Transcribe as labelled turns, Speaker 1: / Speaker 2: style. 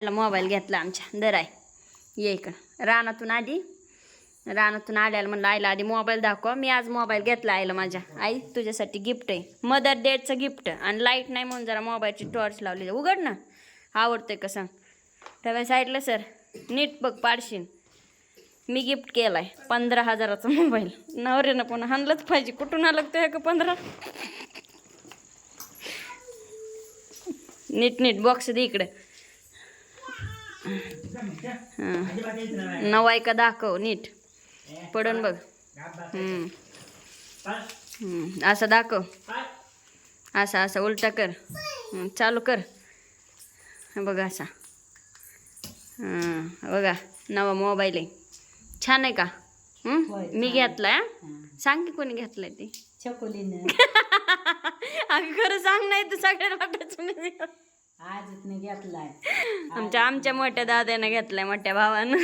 Speaker 1: Mobile घेतला आमच्या दर आहे ये इकडं रानातून आल्याला म्हणलं आईला आधी मोबाईल दाखवा. मी आज मोबाईल घेतला आईला माझ्या. आई तुझ्यासाठी गिफ्ट आहे, मदर डेचं गिफ्ट. आणि लाईट नाही म्हणून जरा मोबाईलची टॉर्च लावली. उघड ना, आवडतंय का सांग. त्यावेळेस साईडला सर नीट बघ पाडशीन. मी गिफ्ट केलाय 15,000चा मोबाईल. नवऱ्यानं पण हाणलंच पाहिजे. कुठून आलं ते का 15. नीट बॉक्स दे इकडे. नवाय का दाखव नीट पडून बघ. असं दाखव. असं उलटा कर. चालू कर. बघ असा. बघा नवा मोबाईल आहे. छान आहे का? मी घेतलाय. सांग की कोणी घेतलाय ते.
Speaker 2: छकुलीनं
Speaker 1: अगं खरं सांग, नाही तर सगळ्याला वाटायचं मी
Speaker 2: आजच मी घेतलाय.
Speaker 1: आमच्या मोठ्या दाद्यानं घेतलाय, मोठ्या भावानं.